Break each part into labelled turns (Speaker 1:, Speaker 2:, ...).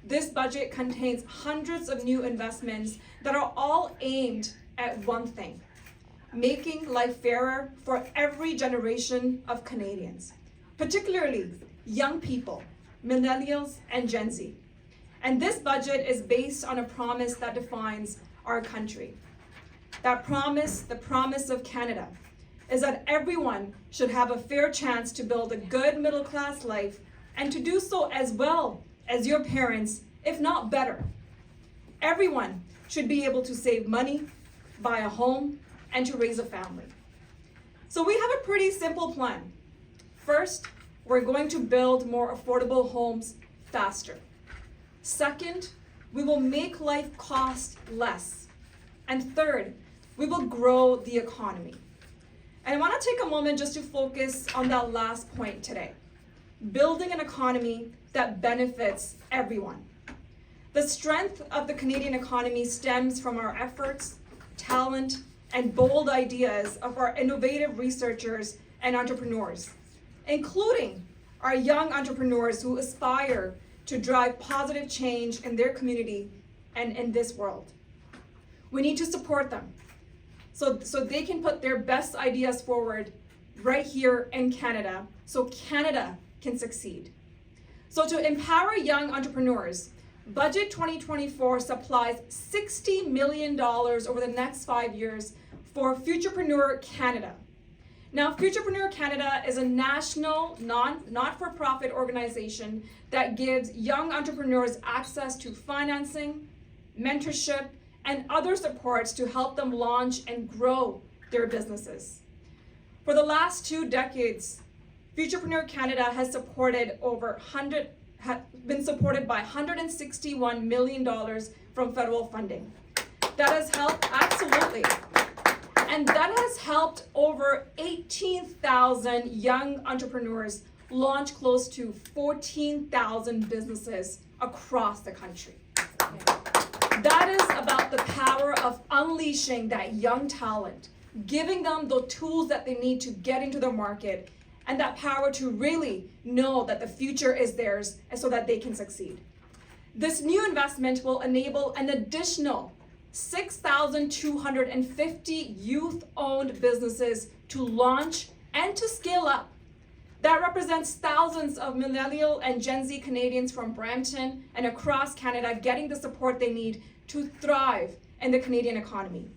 Speaker 1: this budget contains hundreds of new investments that are all aimed at one thing: making life fairer for every generation of Canadians, particularly young people, millennials, and Gen Z. And this budget is based on a promise that defines our country. That promise, the promise of Canada, is that everyone should have a fair chance to build a good middle-class life and to do so as well as your parents, if not better. Everyone should be able to save money, buy a home, and to raise a family. So we have a pretty simple plan. First, we're going to build more affordable homes faster. Second, we will make life cost less. And third, we will grow the economy. And I want to take a moment just to focus on that last point today: building an economy that benefits everyone. The strength of the Canadian economy stems from our efforts, talent, and bold ideas of our innovative researchers and entrepreneurs, including our young entrepreneurs who aspire to drive positive change in their community and in this world. We need to support them so they can put their best ideas forward right here in Canada, so Canada can succeed. So to empower young entrepreneurs, Budget 2024 supplies $60 million over the next 5 years for Futurepreneur Canada. Now, Futurepreneur Canada is a national, not-for-profit organization that gives young entrepreneurs access to financing, mentorship, and other supports to help them launch and grow their businesses. For the last 2 decades, Futurepreneur Canada has been supported by $161 million from federal funding. That has helped, absolutely. And that has helped over 18,000 young entrepreneurs launch close to 14,000 businesses across the country. That is about the power of unleashing that young talent, giving them the tools that they need to get into the market, and that power to really know that the future is theirs and so that they can succeed. This new investment will enable an additional 6,250 youth-owned businesses to launch and to scale up. That represents thousands of millennial and Gen Z Canadians from Brampton and across Canada getting the support they need to thrive in the Canadian economy.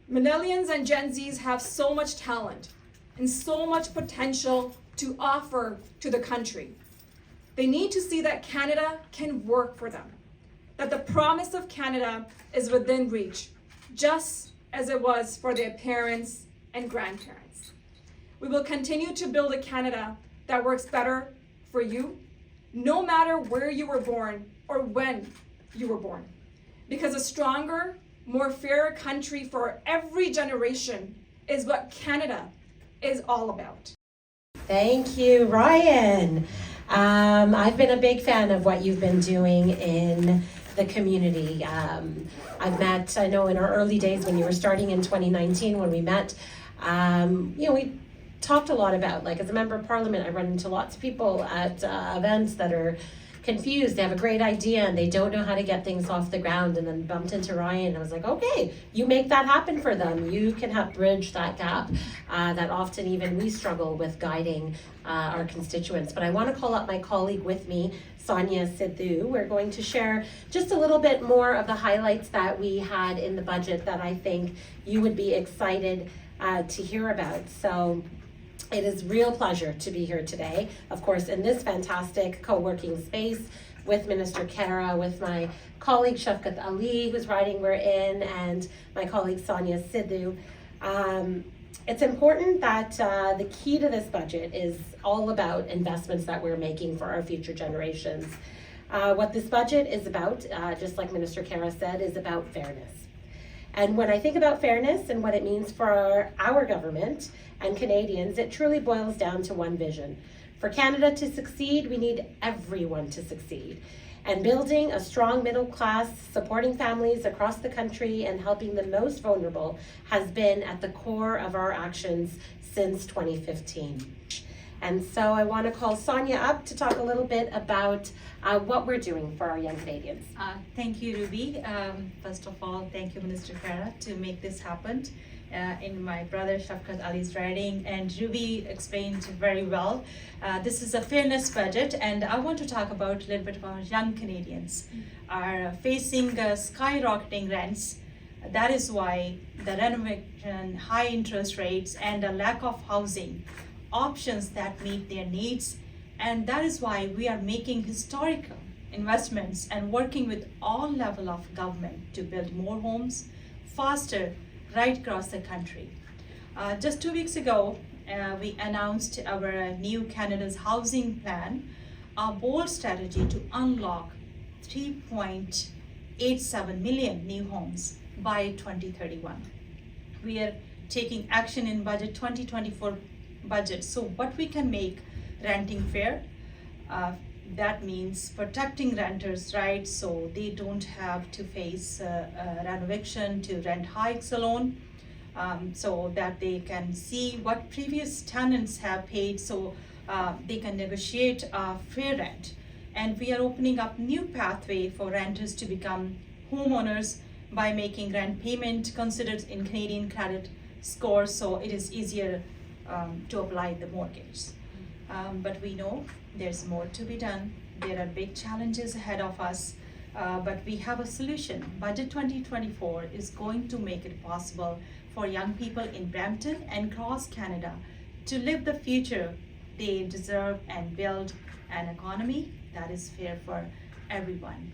Speaker 1: Millennials and Gen Zs have so much talent and so much potential to offer to the country. They need to see that Canada can work for them, that the promise of Canada is within reach, just as it was for their parents and grandparents. We will continue to build a Canada that works better for you, no matter where you were born or when you were born. Because a stronger, more fair country for every generation is what Canada is all about.
Speaker 2: Thank you, Ryan. I've been a big fan of what you've been doing in the community. I've met, I know in our early days when you were starting in 2019, when we met, we talked a lot about, like as a member of parliament, I run into lots of people at events that are confused. They have a great idea and they don't know how to get things off the ground, and then bumped into Ryan and I was like, okay, you make that happen for them. You can help bridge that gap that often even we struggle with guiding our constituents. But I want to call up my colleague with me, Sonia Sidhu. We're going to share just a little bit more of the highlights that we had in the budget that I think you would be excited to hear about. So it is a real pleasure to be here today, of course, in this fantastic co-working space with Minister Khera, with my colleague Shafqat Ali, whose riding we're in, and my colleague Sonia Sidhu. It's important that the key to this budget is all about investments that we're making for our future generations. What this budget is about, just like Minister Khera said, is about fairness. And when I think about fairness and what it means for our government and Canadians, it truly boils down to one vision. For Canada to succeed, we need everyone to succeed. And building a strong middle class, supporting families across the country and helping the most vulnerable has been at the core of our actions since 2015. And so I want to call Sonia up to talk a little bit about what we're doing for our young Canadians.
Speaker 3: Thank you, Ruby. First of all, thank you, Minister Khera, to make this happen in my brother Shafkat Ali's writing. And Ruby explained very well. This is a fairness budget, and I want to talk about a little bit about young Canadians are facing skyrocketing rents. That is why the renovation, high interest rates, and a lack of housing options that meet their needs. And that is why we are making historical investments and working with all level of government to build more homes faster right across the country. Just 2 weeks ago, we announced our new Canada's housing plan, a bold strategy to unlock 3.87 million new homes by 2031. We are taking action in budget 2024 budget. So what we can make renting fair, that means protecting renters' rights so they don't have to face renovation to rent hikes alone, so that they can see what previous tenants have paid, so they can negotiate a fair rent. And we are opening up new pathway for renters to become homeowners by making rent payment considered in Canadian credit score, so it is easier to apply the mortgage. But we know there's more to be done. There are big challenges ahead of us, but we have a solution. Budget 2024 is going to make it possible for young people in Brampton and across Canada to live the future they deserve and build an economy that is fair for everyone.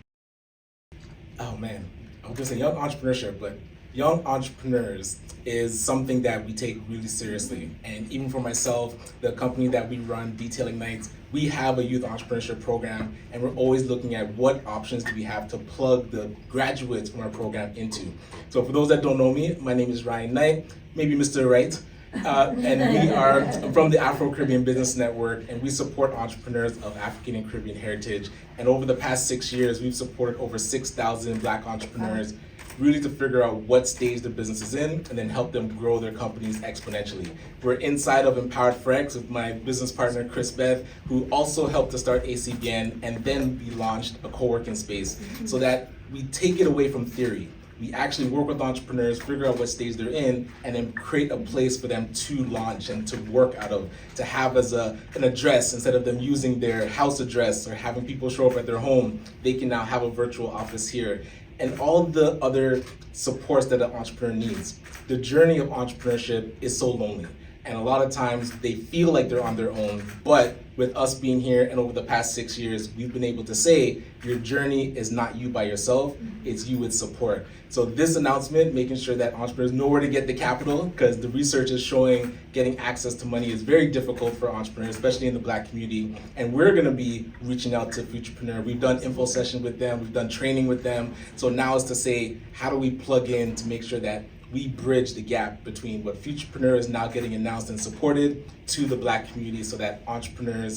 Speaker 4: Oh man, I was gonna say young entrepreneurship, but young entrepreneurs is something that we take really seriously. And even for myself, the company that we run, Detailing Nights, we have a youth entrepreneurship program, and we're always looking at what options do we have to plug the graduates from our program into. So for those that don't know me, my name is Ryan Knight, maybe Mr. Wright. And we are from the Afro-Caribbean Business Network, and we support entrepreneurs of African and Caribbean heritage. And over the past 6 years, we've supported over 6,000 Black entrepreneurs, really to figure out what stage the business is in and then help them grow their companies exponentially. We're inside of Empowered Forex with my business partner, Chris Beth, who also helped to start ACBN, and then we launched a co-working space so that we take it away from theory. We actually work with entrepreneurs, figure out what stage they're in, and then create a place for them to launch and to work out of, to have as an address. Instead of them using their house address or having people show up at their home, they can now have a virtual office here. And all the other supports that an entrepreneur needs. The journey of entrepreneurship is so lonely. And a lot of times they feel like they're on their own, but with us being here and over the past 6 years, we've been able to say your journey is not you by yourself, it's you with support. So this announcement, making sure that entrepreneurs know where to get the capital, because the research is showing getting access to money is very difficult for entrepreneurs, especially in the Black community. And we're gonna be reaching out to Futurepreneur. We've done info sessions with them, we've done training with them. So now is to say, how do we plug in to make sure that we bridge the gap between what Futurepreneur is now getting announced and supported to the Black community, so that entrepreneurs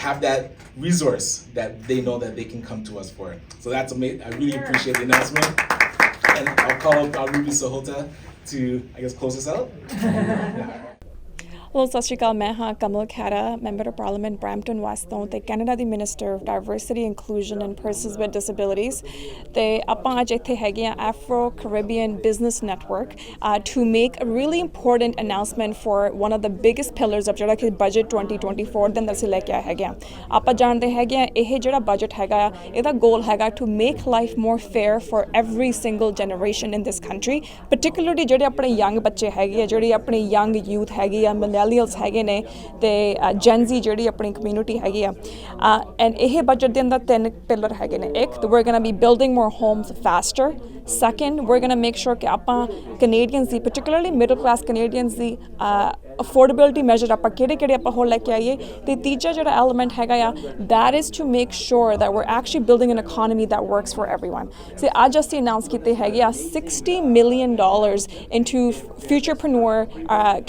Speaker 4: have that resource that they know that they can come to us for. So that's amazing. I really appreciate the announcement. And I'll call up Ruby Sahota to, I guess, close us out.
Speaker 5: Hello, ਸਤਿ ਸ਼੍ਰੀ ਅਕਾਲ। ਮੈਂ ਹਾਂ Kamal Khaira, member of parliament Brampton ਵਾਸਤੇ ਤੋਂ ਤੇ Canada ਦੀ minister of diversity inclusion and persons with disabilities. ਤੇ ਆਪਾਂ ਅੱਜ ਇੱਥੇ ਹੈਗੇ ਆ Afro Caribbean business network to make a really important announcement for one of the biggest pillars of ਜਿਹੜਾ ਕਿ ਬਜਟ 2024 ਦੇ ਅੰਦਰ ਅਸੀਂ ਲੈ ਕੇ ਆਏ ਹੈਗੇ ਆ। ਆਪਾਂ ਜਾਣਦੇ ਹੈਗੇ ਆ ਇਹ ਜਿਹੜਾ ਬਜਟ ਹੈਗਾ ਆ ਇਹਦਾ ਗੋਲ ਹੈਗਾ to make life more fair for every single generation in this country, particularly ਜਿਹੜੇ ਆਪਣੇ ਯੰਗ ਬੱਚੇ ਹੈਗੇ ਆ, ਜਿਹੜੀ ਆਪਣੀ ਯੰਗ ਯੂਥ ਹੈਗੀ ਆ, ਮਿਲੇਨੀਅਲਸ ਹੈਗੇ ਨੇ ਤੇ ਜੈਨਜ਼ੀ ਜਿਹੜੀ ਆਪਣੀ ਕਮਿਊਨਿਟੀ ਹੈਗੀ ਆ। ਐਂਡ ਇਹ ਬਜਟ ਦੇ ਅੰਦਰ 3 ਪਿਲਰ ਹੈਗੇ ਨੇ। ਇੱਕ, we're gonna be building more homes faster. Second, we're gonna make sure ਕਿ ਆਪਾਂ ਕੈਨੇਡੀਅਨਸ ਦੀ, particularly middle class Canadians ਦੀ ਅਫੋਰਡੇਬਿਲਿਟੀ ਮੈਜਰ ਆਪਾਂ ਕਿਹੜੇ ਆਪਾਂ ਹੋਰ ਲੈ ਕੇ ਆਈਏ। ਤੇ ਤੀਜਾ ਜਿਹੜਾ ਐਲੀਮੈਂਟ ਹੈਗਾ ਆ, that is to make sure that we're actually building an economy that works for everyone. So ਅੱਜ ਅਸੀਂ ਅਨਾਊਂਸ ਕੀਤੇ ਹੈਗੇ ਆ $60 million into Futurepreneur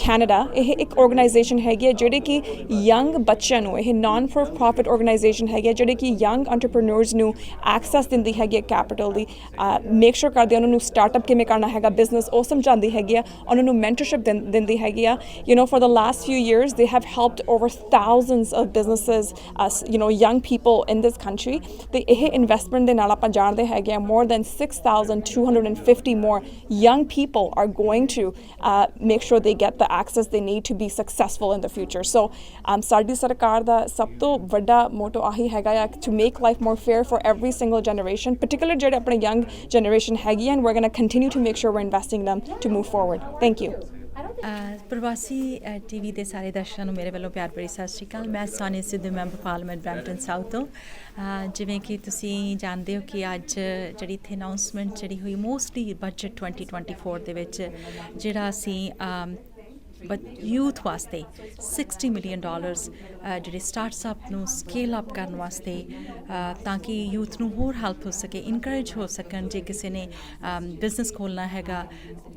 Speaker 5: Canada। ਇਹ ਇੱਕ ਆਰਗੇਨਾਈਜੇਸ਼ਨ ਹੈਗੀ ਹੈ ਜਿਹੜੀ ਕਿ ਯੰਗ ਬੱਚਿਆਂ ਨੂੰ, ਇਹ ਨਾਨ ਫॉर ਪ੍ਰੋਫਿਟ ਆਰਗੇਨਾਈਜੇਸ਼ਨ ਹੈਗੀ ਹੈ ਜਿਹੜੀ ਕਿ ਯੰਗ ਐਂਟਰਪ੍ਰੀਨਿਓਰਸ ਨੂੰ ਐਕਸੈਸ ਦਿੰਦੀ ਹੈਗੀ ਹੈ ਕੈਪੀਟਲ ਦੀ, ਮੇਕ ਸ਼ੋਰ ਕਰਦੀ ਉਹਨਾਂ ਨੂੰ ਸਟਾਰਟਅਪ ਕਿਵੇਂ ਕਰਨਾ ਹੈਗਾ, ਬਿਜ਼ਨਸ ਉਹ ਸਮਝਾਉਂਦੀ ਹੈਗੀ ਆ, ਉਹਨਾਂ ਨੂੰ ਮੈਂਟਰਸ਼ਿਪ ਦਿੰਦੀ ਹੈਗੀ ਆ, For the last few years, they have helped over thousands of businesses, young people in this country. The investment ਦੇ ਨਾਲ ਆਪਾਂ ਜਾਣਦੇ ਹੈਗੇ ਆ, more than 6,250 more young people are going to make sure they get the access they need to be successful in the future. So ਸਾਡੀ ਸਰਕਾਰ ਦਾ ਸਭ ਤੋਂ ਵੱਡਾ ਮੋਟੋ ਆਹੀ ਹੈਗਾ ਆ, to make life more fair for every single generation, particularly ਜਿਹੜੇ ਆਪਣੇ young generation ਹੈਗੀ, and we're going to continue to make sure we're investing them to move forward. Thank you.
Speaker 6: ਪ੍ਰਵਾਸੀ TV ਦੇ ਸਾਰੇ ਦਰਸ਼ਕਾਂ ਨੂੰ ਮੇਰੇ ਵੱਲੋਂ ਪਿਆਰ ਭਰੀ ਸਤਿ ਸ਼੍ਰੀ ਅਕਾਲ। ਮੈਂ Sonia Sidhu, member parliament Brampton south ਤੋਂ। ਜਿਵੇਂ ਕਿ ਤੁਸੀਂ ਜਾਣਦੇ ਹੋ ਕਿ ਅੱਜ ਜਿਹੜੀ ਇੱਥੇ ਅਨਾਊਂਸਮੈਂਟ ਜਿਹੜੀ ਹੋਈ ਮੋਸਟਲੀ ਬਜਟ 2024 ਦੇ ਵਿੱਚ ਜਿਹੜਾ ਅਸੀਂ ਯੂਥ ਵਾਸਤੇ $60 ਮਿਲੀਅਨ ਜਿਹੜੇ ਸਟਾਰਟਅਪ ਨੂੰ ਸਕੇਲ ਅਪ ਕਰਨ ਵਾਸਤੇ, ਤਾਂ ਕਿ ਯੂਥ ਨੂੰ ਹੋਰ ਹੈਲਪ ਹੋ ਸਕੇ, ਇਨਕਰੇਜ ਹੋ ਸਕਣ। ਜੇ ਕਿਸੇ ਨੇ ਬਿਜ਼ਨਸ ਖੋਲ੍ਹਣਾ ਹੈਗਾ,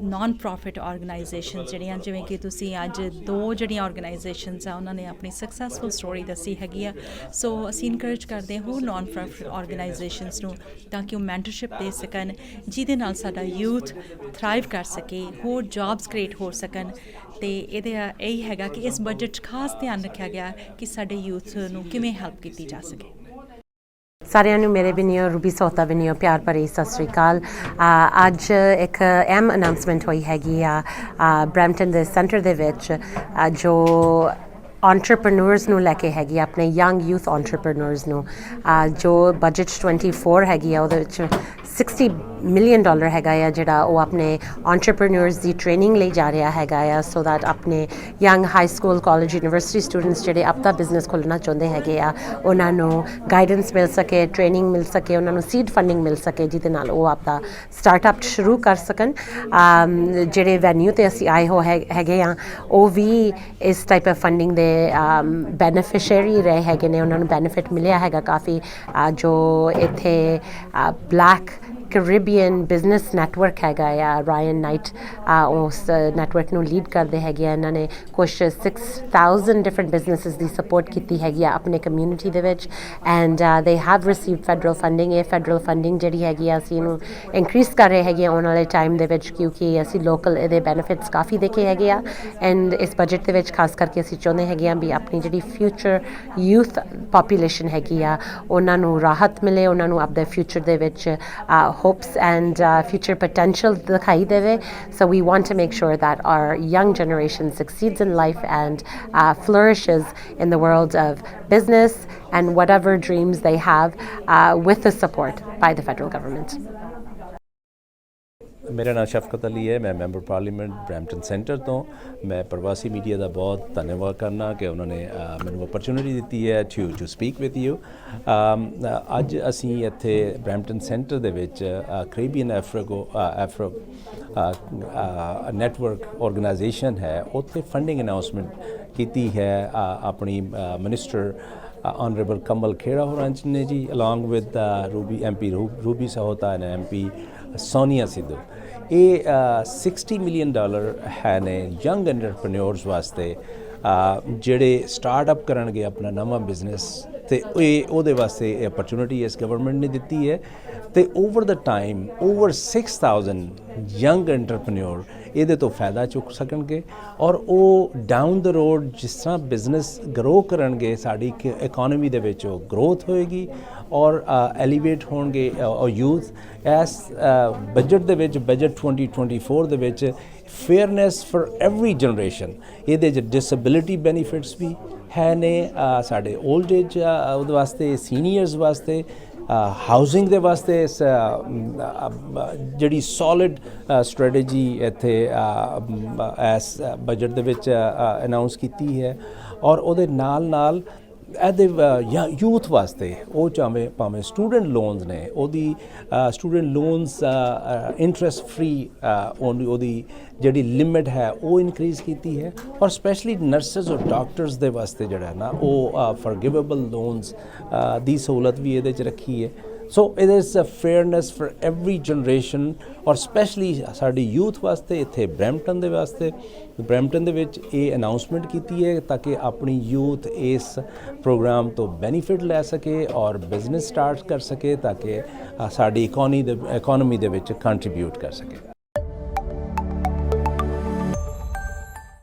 Speaker 6: ਨਾਨ ਪ੍ਰੋਫਿਟ ਆਰਗੇਨਾਈਜੇਸ਼ਨ ਜਿਹੜੀਆਂ, ਜਿਵੇਂ ਕਿ ਤੁਸੀਂ ਅੱਜ 2 ਜਿਹੜੀਆਂ ਆਰਗੇਨਾਈਜੇਸ਼ਨਸ ਆ ਉਹਨਾਂ ਨੇ ਆਪਣੀ ਸਕਸੈਸਫੁਲ ਸਟੋਰੀ ਦੱਸੀ ਹੈਗੀ ਆ। ਸੋ ਅਸੀਂ ਇਨਕਰੇਜ ਕਰਦੇ ਹਾਂ ਹੋਰ ਨਾਨ ਪ੍ਰੋਫਿਟ ਆਰਗੇਨਾਈਜੇਸ਼ਨਸ ਨੂੰ, ਤਾਂ ਕਿ ਉਹ ਮੈਂਟਰਸ਼ਿਪ ਦੇ ਸਕਣ, ਜਿਹਦੇ ਨਾਲ ਸਾਡਾ ਯੂਥ ਥਰਾਈਵ ਕਰ ਸਕੇ, ਹੋਰ ਜੌਬਸ ਕ੍ਰੀਏਟ ਹੋ ਸਕਣ। ਅਤੇ ਇਹਦੇ ਇਹੀ ਹੈਗਾ ਕਿ ਇਸ ਬਜਟ 'ਚ ਖਾਸ ਧਿਆਨ ਰੱਖਿਆ ਗਿਆ ਕਿ ਸਾਡੇ ਯੂਥ ਨੂੰ ਕਿਵੇਂ ਹੈਲਪ ਕੀਤੀ ਜਾ ਸਕੇ।
Speaker 2: ਸਾਰਿਆਂ ਨੂੰ ਮੇਰੇ ਵੀਨੀਓ ਰੂਬੀ ਸੋਤਾ ਵੀਨੀਓ ਪਿਆਰ ਭਰੀ ਸਤਿ ਸ਼੍ਰੀ ਅਕਾਲ। ਅੱਜ ਇੱਕ ਅਹਿਮ ਅਨਾਊਂਸਮੈਂਟ ਹੋਈ ਹੈਗੀ ਆ ਬਰੈਂਪਟਨ ਦੇ ਸੈਂਟਰ ਦੇ ਵਿੱਚ, ਜੋ entrepreneurs ਨੂੰ ਲੈ ਕੇ ਹੈਗੀ, ਆਪਣੇ ਯੰਗ ਯੂਥ entrepreneurs ਨੂੰ, ਜੋ ਬਜਟ 24 ਹੈਗੀ ਆ ਉਹਦੇ ਵਿੱਚ $60 ਮਿਲੀਅਨ ਹੈਗਾ ਆ, ਜਿਹੜਾ ਉਹ ਆਪਣੇ entrepreneurs ਦੀ ਟ੍ਰੇਨਿੰਗ ਲਈ ਜਾ ਰਿਹਾ ਹੈਗਾ ਆ, ਸੋ ਦੈਟ ਆਪਣੇ young high school, college, university students ਜਿਹੜੇ ਆਪਣਾ ਬਿਜ਼ਨਸ ਖੋਲ੍ਹਣਾ ਚਾਹੁੰਦੇ ਹੈਗੇ ਆ, ਉਹਨਾਂ ਨੂੰ ਗਾਈਡੈਂਸ ਮਿਲ ਸਕੇ, ਟ੍ਰੇਨਿੰਗ ਮਿਲ ਸਕੇ, ਉਹਨਾਂ ਨੂੰ ਸੀਡ ਫੰਡਿੰਗ ਮਿਲ ਸਕੇ, ਜਿਹਦੇ ਨਾਲ ਉਹ ਆਪਣਾ ਸਟਾਰਟਅਪ ਸ਼ੁਰੂ ਕਰ ਸਕਣ। ਜਿਹੜੇ ਵੈਨਿਊ 'ਤੇ ਅਸੀਂ ਆਏ ਹੋ ਹੈਗੇ ਆ, ਉਹ ਵੀ ਇਸ ਟਾਈਪ ਆਫ ਫੰਡਿੰਗ ਦੇ ਬੈਨੀਫਿਸ਼ਰੀ ਰਹੇ ਹੈਗੇ ਨੇ, ਉਹਨਾਂ ਨੂੰ ਬੈਨੀਫਿਟ ਮਿਲਿਆ ਹੈਗਾ ਕਾਫੀ। ਜੋ ਇੱਥੇ ਬਲੈਕ ਕੈਰੀਬੀਅਨ ਬਿਜ਼ਨਸ ਨੈਟਵਰਕ ਹੈਗਾ ਆ, ਰਾਇਨ ਨਾਈਟ ਉਸ ਨੈਟਵਰਕ ਨੂੰ ਲੀਡ ਕਰਦੇ ਹੈਗੇ ਆ। ਇਹਨਾਂ ਨੇ ਕੁਛ 6,000 ਡਿਫਰੈਂਟ ਬਿਜ਼ਨਸਿਸ ਦੀ ਸਪੋਰਟ ਕੀਤੀ ਹੈਗੀ ਆ ਆਪਣੇ ਕਮਿਊਨਿਟੀ ਦੇ ਵਿੱਚ, and they have received federal funding. ਇਹ ਫੈਡਰਲ ਫੰਡਿੰਗ ਜਿਹੜੀ ਹੈਗੀ ਆ, ਅਸੀਂ ਇਹਨੂੰ ਇਨਕਰੀਜ਼ ਕਰ ਰਹੇ ਹੈਗੇ ਆ ਆਉਣ ਵਾਲੇ ਟਾਈਮ ਦੇ ਵਿੱਚ, ਕਿਉਂਕਿ ਅਸੀਂ ਲੋਕਲ ਇਹਦੇ ਬੈਨੀਫਿਟਸ ਕਾਫੀ ਦੇਖੇ ਹੈਗੇ ਆ। ਐਂਡ ਇਸ ਬਜਟ ਦੇ ਵਿੱਚ ਖਾਸ ਕਰਕੇ ਅਸੀਂ ਚਾਹੁੰਦੇ ਹੈਗੇ ਆ ਵੀ ਆਪਣੀ ਜਿਹੜੀ ਫਿਊਚਰ ਯੂਥ ਪਾਪੂਲੇਸ਼ਨ ਹੈਗੀ ਆ, ਉਹਨਾਂ ਨੂੰ ਰਾਹਤ ਮਿਲੇ, ਉਹਨਾਂ ਨੂੰ ਆਪਣੇ ਫਿਊਚਰ ਦੇ ਵਿੱਚ hopes and future potential dikhai deve. So we want to make sure that our young generation succeeds in life and flourishes in the world of business and whatever dreams they have, with the support by the federal government.
Speaker 7: ਮੇਰਾ ਨਾਮ ਸ਼ਫਕਤ ਅਲੀ ਹੈ, ਮੈਂ member parliament Brampton centre ਤੋਂ। ਮੈਂ ਪ੍ਰਵਾਸੀ media ਦਾ ਬਹੁਤ ਧੰਨਵਾਦ ਕਰਨਾ ਕਿ ਉਹਨਾਂ ਨੇ ਮੈਨੂੰ ਓਪਰਚੁਨਿਟੀ ਦਿੱਤੀ ਹੈ ਟੂ ਸਪੀਕ ਵਿਦ ਯੂ। ਅੱਜ ਅਸੀਂ ਇੱਥੇ ਬਰੈਂਪਟਨ ਸੈਂਟਰ ਦੇ ਵਿੱਚ ਕੈਰੀਬੀਅਨ ਐਫਰੋ ਨੈਟਵਰਕ ਆਰਗੇਨਾਈਜੇਸ਼ਨ ਹੈ, ਉੱਥੇ ਫੰਡਿੰਗ ਅਨਾਊਂਸਮੈਂਟ ਕੀਤੀ ਹੈ ਆਪਣੀ minister Honorable Kamal Khera ne ji, along with MP Ruby Sahota and MP Sonia Sidhu. ਇਹ $60 ਮਿਲੀਅਨ ਹੈ ਨੇ ਯੰਗ ਐਂਟਰਪ੍ਰੈਨਿਓਰਸ ਵਾਸਤੇ, ਜਿਹੜੇ ਸਟਾਰਟਅਪ ਕਰਨਗੇ ਆਪਣਾ ਨਵਾਂ ਬਿਜ਼ਨਸ, ਅਤੇ ਉਹਦੇ ਵਾਸਤੇ ਇਹ ਅਪਰਚੁਨਿਟੀ ਇਸ ਗਵਰਨਮੈਂਟ ਨੇ ਦਿੱਤੀ ਹੈ। ਅਤੇ ਓਵਰ ਦਾ ਟਾਈਮ ਓਵਰ 6,000 ਯੰਗ ਐਂਟਰਪ੍ਰੈਨਿਓਰ ਇਹਦੇ ਤੋਂ ਫਾਇਦਾ ਚੁੱਕ ਸਕਣਗੇ, ਔਰ ਉਹ ਡਾਊਨ ਦ ਰੋਡ ਜਿਸ ਤਰ੍ਹਾਂ ਬਿਜ਼ਨਸ ਗਰੋ ਕਰਨਗੇ, ਸਾਡੀ ਇਕੋਨਮੀ ਦੇ ਵਿੱਚ ਉਹ ਗਰੋਥ ਹੋਏਗੀ ਔਰ ਐਲੀਵੇਟ ਹੋਣਗੇ। ਔਰ ਯੂਥ ਇਸ ਬਜਟ ਦੇ ਵਿੱਚ, ਬਜਟ 2024 ਦੇ ਵਿੱਚ ਫੇਅਰਨੈਸ ਫॉर ਐਵਰੀ ਜਨਰੇਸ਼ਨ, ਇਹਦੇ 'ਚ ਡਿਸੇਬਿਲਿਟੀ ਬੈਨੀਫਿਟਸ ਵੀ ਹੈ ਨੇ ਸਾਡੇ 올ਡ ਏਜ ਉਹਦੇ ਵਾਸਤੇ, ਸੀਨੀਅਰਸ ਵਾਸਤੇ, ਹਾਊਸਿੰਗ ਦੇ ਵਾਸਤੇ ਜਿਹੜੀ ਸੋਲਿਡ ਸਟ੍ਰੈਟਜੀ ਇੱਥੇ ਇਸ ਬਜਟ ਦੇ ਵਿੱਚ ਅਨਾਊਂਸ ਕੀਤੀ ਹੈ। ਔਰ ਉਹਦੇ ਨਾਲ ਇਹਦੇ ਯੂਥ ਵਾਸਤੇ ਉਹ ਭਾਵੇਂ ਸਟੂਡੈਂਟ ਲੋਨਸ ਨੇ, ਉਹਦੀ ਸਟੂਡੈਂਟ ਲੋਨਸ ਇੰਟਰਸਟ ਫ੍ਰੀ ਉਹਦੀ ਜਿਹੜੀ ਲਿਮਿਟ ਹੈ ਉਹ ਇਨਕਰੀਜ਼ ਕੀਤੀ ਹੈ। ਔਰ ਸਪੈਸ਼ਲੀ ਨਰਸਿਸ ਔਰ ਡਾਕਟਰਸ ਦੇ ਵਾਸਤੇ ਜਿਹੜਾ ਨਾ ਉਹ ਫॉरगिवेबल ਲੋਨਸ ਦੀ ਸਹੂਲਤ ਵੀ ਇਹਦੇ 'ਚ ਰੱਖੀ ਹੈ। So it is a fairness for every generation, ਔਰ ਸਪੈਸ਼ਲੀ ਸਾਡੀ ਯੂਥ ਵਾਸਤੇ ਇੱਥੇ ਬਰੈਂਪਟਨ ਦੇ ਵਾਸਤੇ, ਬਰੈਂਪਟਨ ਦੇ ਵਿੱਚ ਇਹ ਅਨਾਊਂਸਮੈਂਟ ਕੀਤੀ ਹੈ ਤਾਂ ਕਿ ਆਪਣੀ ਯੂਥ ਇਸ ਪ੍ਰੋਗਰਾਮ ਤੋਂ ਬੈਨੀਫਿਟ ਲੈ ਸਕੇ ਔਰ ਬਿਜ਼ਨਸ ਸਟਾਰਟ ਕਰ ਸਕੇ, ਤਾਂ ਕਿ ਸਾਡੀ ਇਕੋਨਮੀ ਦੇ ਵਿੱਚ ਕੰਟਰੀਬਿਊਟ ਕਰ ਸਕੇ।